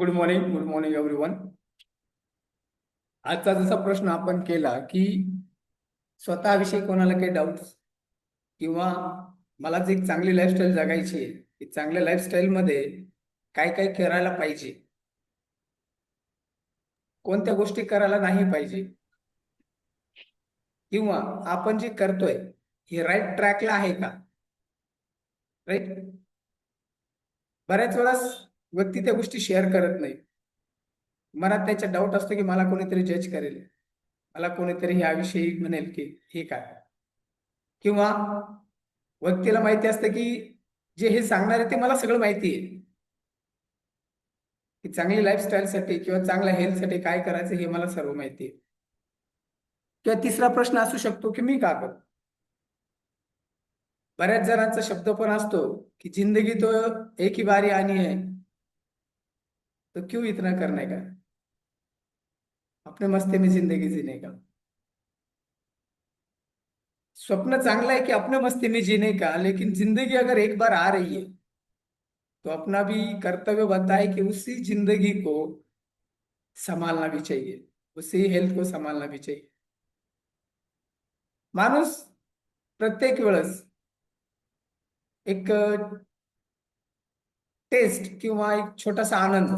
Good morning everyone. आजचा जसा प्रश्न आपण केला की स्वतःविषयी कोणाला काही डाऊट्स किंवा मला जी एक चांगली लाईफस्टाईल जगायची आहे, ती चांगल्या लाईफस्टाईल मध्ये काय काय करायला पाहिजे, कोणत्या गोष्टी करायला नाही पाहिजे, किंवा आपण जे करतोय हे राईट ट्रॅकला आहे का? राईट. बऱ्याच वेळेस व्यक्ती त्या गोष्टी शेअर करत नाही. मनात त्याच्या डाऊट असतो की मला कोणीतरी जज करेल, मला कोणीतरी ह्याविषयी म्हणेल की हे काय, किंवा व्यक्तीला माहिती असतं की जे हे सांगणार आहे ते मला सगळं माहिती आहे, की चांगली लाईफस्टाईलसाठी किंवा चांगल्या हेल्थसाठी काय करायचं हे मला सर्व माहिती आहे. किंवा तिसरा प्रश्न असू शकतो की मी का करू. बऱ्याच जणांचा शब्द पण असतो की जिंदगी तो एक ही बारी आनी है, तो क्यों इतना करने का, अपने मस्ती में जिंदगी जीने का. स्वप्न चांगला है कि अपने मस्ती में जीने का, लेकिन जिंदगी अगर एक बार आ रही है तो अपना भी कर्तव्य बनता है कि उसी जिंदगी को संभालना भी चाहिए, उसी हेल्थ को संभालना भी चाहिए. माणूस प्रत्येक वेळेस एक टेस्ट किंवा एक छोटासा आनंद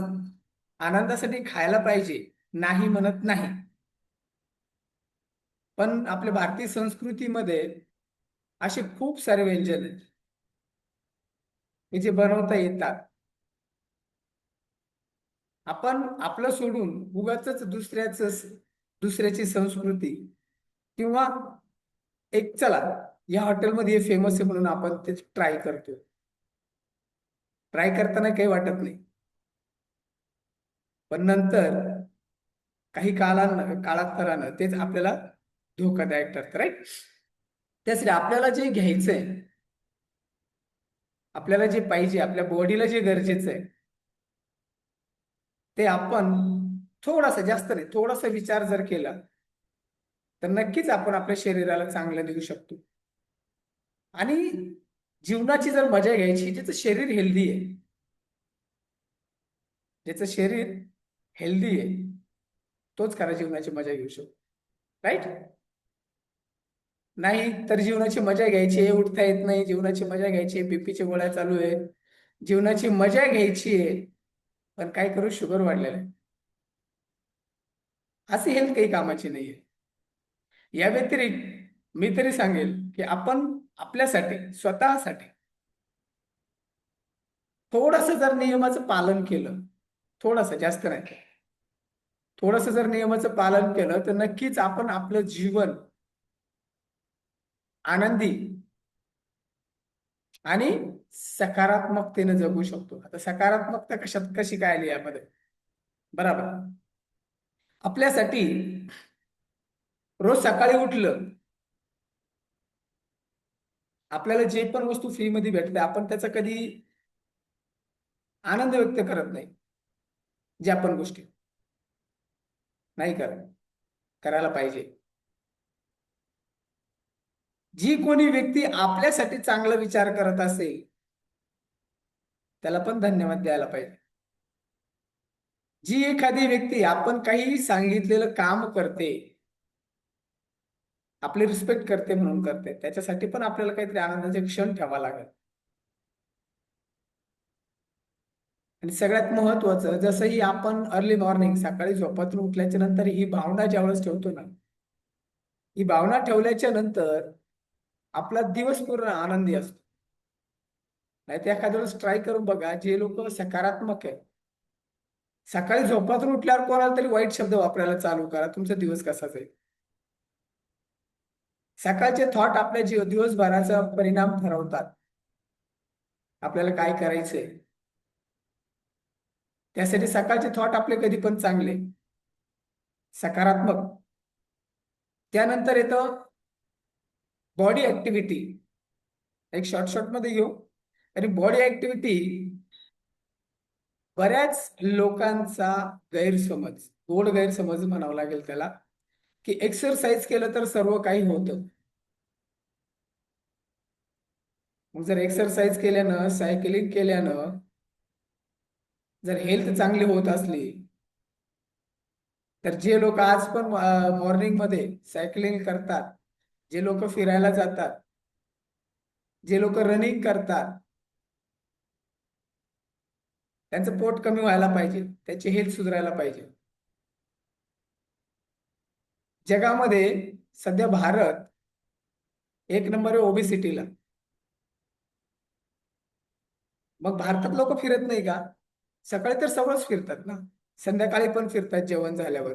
आनंदासाठी खायला पाहिजे, नाही म्हणत नाही. पण आपल्या भारतीय संस्कृतीमध्ये असे खूप सारे व्यंजन आहेत की जे बनवता येतात. आपण आपलं सोडून उगाच दुसऱ्याची संस्कृती किंवा एक चला या हॉटेलमध्ये फेमस आहे म्हणून आपण ते ट्राय करतो. ट्राय करताना काही वाटत नाही, पण नंतर काही काळांतरानं तेच आपल्याला धोकादायक ठरतं. राईट. त्यासाठी आपल्याला जे घ्यायचंय, आपल्याला जे पाहिजे, आपल्या बॉडीला जे गरजेचं आहे ते आपण थोडासा, जास्त नाही, थोडासा विचार जर केला तर नक्कीच आपण आपल्या शरीराला चांगलं देऊ शकतो. आणि जीवनाची जर मजा घ्यायची, ज्याचं शरीर हेल्दी आहे, ज्याचं शरीर हेल्दी आहे तोच खरा जीवनाची मजा घेऊ शकतो. राईट. नाही तर जीवनाची मजा घ्यायची आहे, उठता येत नाही, जीवनाची मजा घ्यायची आहे, बीपीच्या गोळ्या चालू आहे, जीवनाची मजा घ्यायची आहे पण काय करू, शुगर वाढलेलं आहे, अशी हेल्थ काही कामाची नाहीये. या व्यतिरिक्त मी तरी सांगेल की आपण आपल्यासाठी, स्वतःसाठी थोडस जर नियमाचं पालन केलं, थोडस, जास्त नाही, थोडस जर नियमाचं पालन केलं तर नक्कीच आपण आपलं जीवन आनंदी आणि सकारात्मकतेने जगू शकतो. आता सकारात्मकता कशी काय आली यामध्ये? बरोबर. आपल्यासाठी रोज सकाळी उठलं, आपल्याला जे पण वस्तू फ्रीमध्ये भेटते आपण त्याचा कधी आनंद व्यक्त करत नाही. ज्या पण गोष्टी नाही करायला पाहिजे. जी कोणी व्यक्ती आपल्यासाठी चांगला विचार करत असेल त्याला पण धन्यवाद द्यायला पाहिजे. जी एखादी व्यक्ती आपण काही सांगितलेलं काम करते, आपली रिस्पेक्ट करते म्हणून करते, त्याच्यासाठी पण आपल्याला काहीतरी आनंदाचे क्षण ठेवा लागेल. आणि सगळ्यात महत्वाचं, जसंही आपण अर्ली मॉर्निंग, सकाळी झोपातून उठल्याच्या नंतर ही भावना ज्यावेळेस ठेवतो ना, ही भावना ठेवल्याच्या नंतर आपला दिवस पूर्ण आनंदी असतो. नाही तर एखाद्या वेळेस ट्राय करून बघा, जे लोक सकारात्मक आहे, सकाळी झोपातून उठल्यावर कोणाला तरी वाईट शब्द वापरायला चालू करा, तुमचा दिवस कसा जाईल. सकाळचे थॉट आपल्या दिवसभराचा परिणाम ठरवतात. आपल्याला काय करायचंय, त्यासाठी सकाळचे थॉट आपले कधी पण चांगले, सकारात्मक. त्यानंतर येतं बॉडी ऍक्टिव्हिटी. एक शॉर्ट मध्ये घेऊ. आणि बॉडी ऍक्टिव्हिटी बऱ्याच लोकांचा गैरसमज, गोड गैरसमज म्हणावं लागेल त्याला, की एक्सरसाइज केलं तर सर्व काही होतं. मग जर एक्सरसाइज केल्यानं, सायकलिंग केल्यानं जर हेल्थ चांगली होत असली तर जे लोक आज पण मॉर्निंग मध्ये सायकलिंग करतात, जे लोक फिरायला जातात, जे लोक रनिंग करतात, त्यांचं पोट कमी व्हायला पाहिजे, त्यांची हेल्थ सुधारायला पाहिजे. जगामध्ये सध्या भारत एक नंबर आहे ओबेसिटीला. मग भारतात लोक फिरत नाही का? सकाळी तर सर्वच फिरतात ना, संध्याकाळी पण फिरतात जेवण झाल्यावर.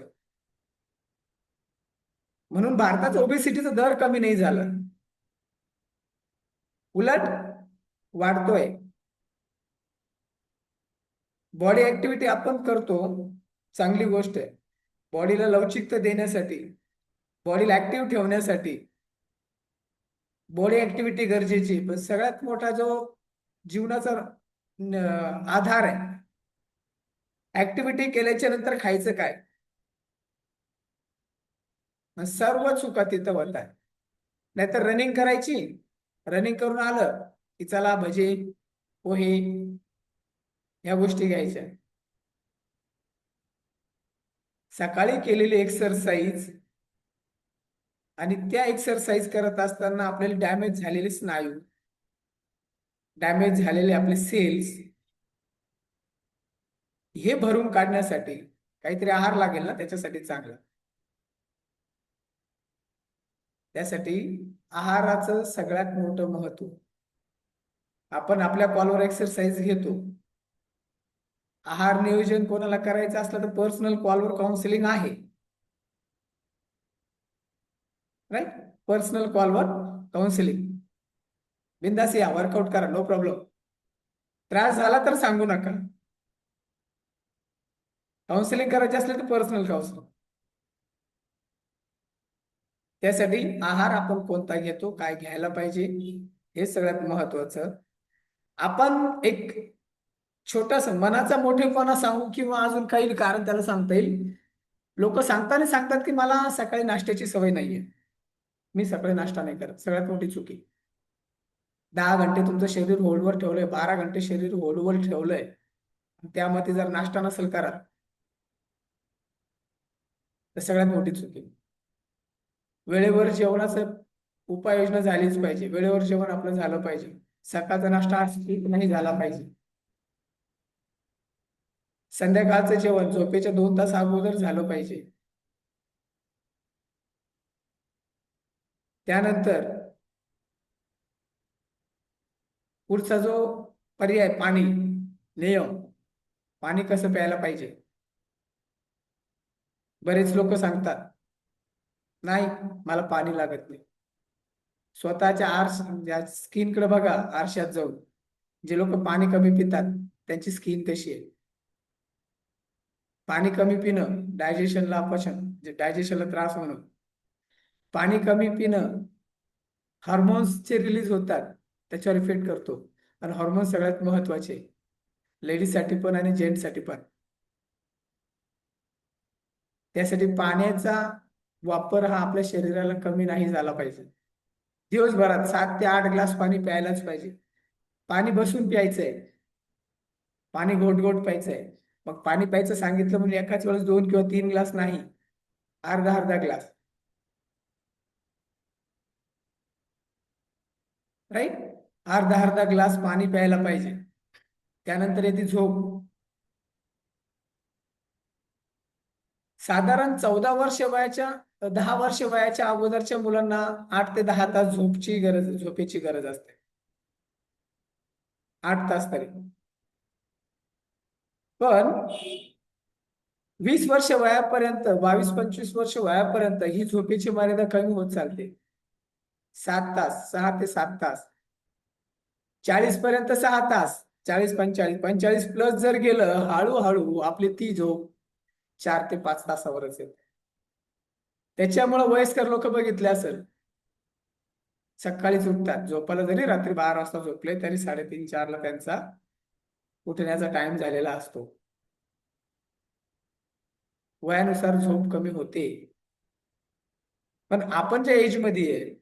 म्हणून भारताचा ओबेसिटीचा दर कमी नाही झाला, उलट वाढतोय. बॉडी ऍक्टिव्हिटी आपण करतो, चांगली गोष्ट आहे. बॉडीला लवचिकता देण्यासाठी, बॉडीला ऍक्टिव्ह ठेवण्यासाठी बॉडी ऍक्टिव्हिटी गरजेची. पण सगळ्यात मोठा जो जीवनाचा आधार आहे, ऍक्टिव्हिटी केल्याच्या नंतर खायचं काय, सर्व चुका तिथं होत आहे. नाहीतर रनिंग करायची, रनिंग करून आलं की चला भजे पोहे या गोष्टी घ्यायच्या. सकाळी केलेली एक्सरसाइज आणि त्या एक्सरसाइज करत असताना आपल्याला डॅमेज झालेले स्नायू, डॅमेज झालेले आपले सेल्स, हे भरून काढण्यासाठी काहीतरी आहार लागेल ना त्याच्यासाठी चांगला. त्यासाठी आहाराचं सगळ्यात मोठं महत्व. आपण आपल्या कॉलवर एक्सरसाइज घेतो, आहार नियोजन कोणाला करायचं असलं तर पर्सनल कॉलवर काउन्सिलिंग आहे, राईट. पर्सनल कॉलवर काउन्सिलिंग, बिंदास या, वर्कआउट करा, नो प्रॉब्लेम. त्रास झाला तर सांगू नका. काउन्सिलिंग करायचे असले तर पर्सनल काउन्सिलिंग. त्यासाठी आहार आपण कोणता घेतो, काय घ्यायला पाहिजे, हे सगळ्यात महत्वाचं. आपण एक छोटासा मनाचा मोठेपणा सांगू किंवा अजून काही कारण त्याला सांगता येईल. लोक सांगताना सांगतात की मला सकाळी नाश्त्याची सवय नाहीये, मी सकाळी नाश्ता नाही करत. सगळ्यात मोठी चुकी. 10 घंटे तुमचं शरीर होल्डवर ठेवलंय, 12 घंटे शरीर होल्डवर ठेवलंय, त्यामध्ये जर नाश्ता नसेल करत तर सगळ्यात मोठी चुकी. वेळेवर जेवणाचं उपाययोजना झालीच पाहिजे, वेळेवर जेवण आपलं झालं पाहिजे. सकाळचा नाश्ता स्किप नाही झाला पाहिजे. संध्याकाळचं जेवण झोपेच्या 2 तास अगोदर झालं पाहिजे. त्यानंतर पुढचा जो पर्याय, पाणी. नियम, पाणी कसं प्यायला पाहिजे. बरेच लोक सांगतात नाही मला पाणी लागत नाही. स्वतःच्या स्किनकडे बघा, आरशात जाऊन. जे लोक पाणी कमी पितात त्यांची स्किन कशी आहे. पाणी कमी पिणं डायजेशनला अपचन, जे डायजेशनला त्रास होणं. पाणी कमी पिणं हार्मोन्स चे रिलीज होतात, त्याच्यावर इफेक्ट करतो. आणि हार्मोन सगळ्यात महत्वाचे, लेडीजसाठी पण आणि जेंट्ससाठी पण. त्यासाठी पाण्याचा वापर हा आपल्या शरीराला कमी नाही झाला पाहिजे. दिवसभरात 7 ते 8 ग्लास पाणी प्यायलाच पाहिजे. पाणी बसून प्यायचंय, पाणी घोट घोट प्यायचंय. मग पाणी प्यायचं सांगितलं म्हणजे एकाच वेळेस 2 किंवा 3 ग्लास नाही, अर्धा अर्धा ग्लास, राईट. अर्धा अर्धा ग्लास पाणी प्यायला पाहिजे. त्यानंतर येते झोप. साधारण 14 वर्ष वयाच्या, 10 वर्ष वयाच्या अगोदरच्या मुलांना 8 ते 10 तास झोपेची गरज असते. 8 तास तरी. पण 20 वर्ष वयापर्यंत, 22-25 वर्ष वयापर्यंत ही झोपेची मर्यादा कमी होत चालते. 7 तास, 6 ते 7 तास. 40 पर्यंत 6 तास, 40-45 प्लस जर गेलं, हळूहळू आपली ती झोप 4 ते 5 तासावरच येते. त्याच्यामुळे वयस्कर लोक बघितले असेल, सकाळीच उठतात, झोपायला जरी रात्री 12 वाजता झोपले तरी 3:30-4ला त्यांचा उठण्याचा टाइम झालेला असतो. वयानुसार झोप कमी होते. पण आपण ज्या एज मध्ये आहे,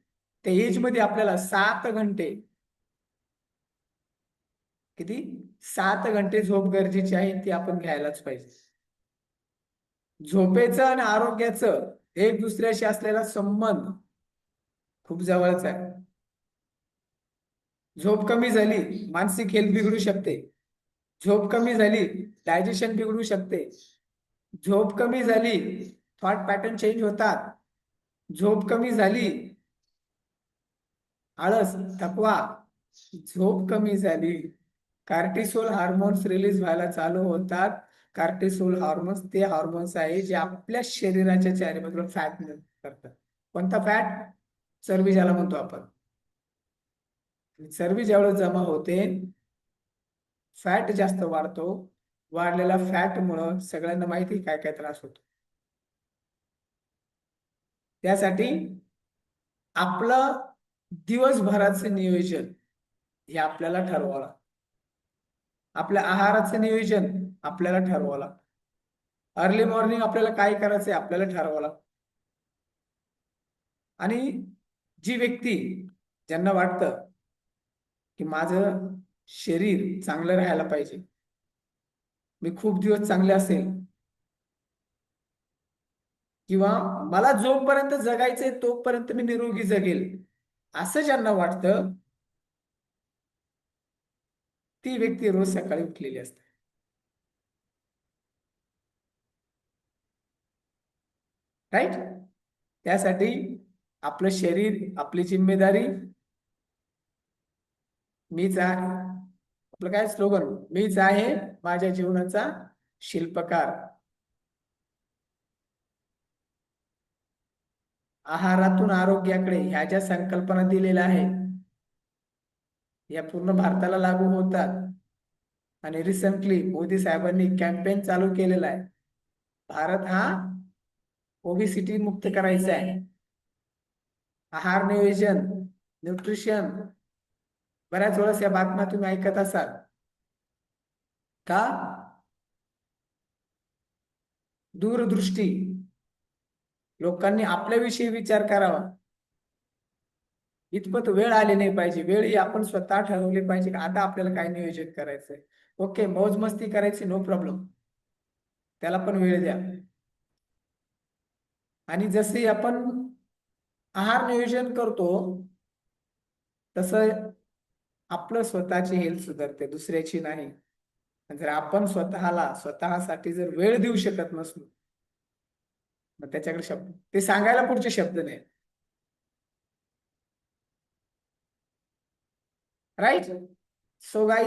त्या एज मध्ये आपल्याला 7 घंटे किती 7 घंटे झोप गरजेची आहे, ती आपण घ्यायलाच पाहिजे. झोपेचं आणि आरोग्याचं एक दुसऱ्याशी असलेला संबंध खूप जवळचा आहे. झोप कमी झाली, मानसिक हेल्थ बिघडू शकते. झोप कमी झाली, डायजेशन बिघडू शकते. झोप कमी झाली, थॉट पॅटर्न चेंज होतात. झोप कमी झाली, आळस, थकवा. झोप कमी झाली, कार्टिसोल हार्मोन्स रिलीज व्हायला चालू होतात. कार्टिसोल हार्मोन्स ते हार्मोन्स आहे जे आपल्या शरीराच्या चारीबाजूला फॅट करतात. कोणता फॅट? चरबी ज्याला म्हणतो आपण. चरबी ज्यावेळेस जमा होते, फॅट जास्त वाढतो. वाढलेल्या फॅट मुळे सगळ्यांना माहिती काय काय त्रास होतो. त्यासाठी आपलं दिवसभराचं नियोजन हे आपल्याला ठरवावं लागतं. आपल्या आहाराचं नियोजन आपल्याला ठरवावं लागतं. अर्ली मॉर्निंग आपल्याला काय करायचंय आपल्याला ठरवावं लागतं. आणि जी व्यक्ती, ज्यांना वाटतं की माझं शरीर चांगलं राहायला पाहिजे, मी खूप दिवस चांगले असेल, किंवा मला जोपर्यंत जगायचंय तोपर्यंत मी निरोगी जगेल, असं ज्यांना वाटतं, ती व्यक्ती रोज सकाळी उठलेली असते. राईट? त्यासाठी आपलं शरीर आपली जिम्मेदारी. मीच आहे, आपलं काय स्लोगन, मीच आहे माझ्या जीवनाचा शिल्पकार. आहारातून आरोग्याकडे ह्या ज्या संकल्पना दिलेल्या आहेत, या पूर्ण भारताला लागू होतात. आणि रिसेंटली मोदी साहेबांनी कॅम्पेन चालू केलेला आहे. भारत हा ओबेसिटी मुक्त करायचा आहे. आहार नियोजन, न्यूट्रिशन, बऱ्याच वेळेस या बातम्या तुम्ही ऐकत असाल का? दूरदृष्टी, लोकांनी आपल्याविषयी विचार करावा. इतपत वेळ आली नाही पाहिजे. वेळ ही आपण स्वतः ठरवली पाहिजे की आता आपल्याला काय नियोजन करायचंय. ओके, मौज मस्ती करायची, नो प्रॉब्लेम, त्याला पण वेळ द्या. आणि जसे आपण आहार नियोजन करतो, तसं आपलं स्वतःची हेल्थ सुधारते, दुसऱ्याची नाही. जर आपण स्वतःसाठी जर वेळ देऊ शकत नसलो, मग त्याच्याकडे शब्द ते सांगायला पुढचे शब्द नाही. राईट? So guys,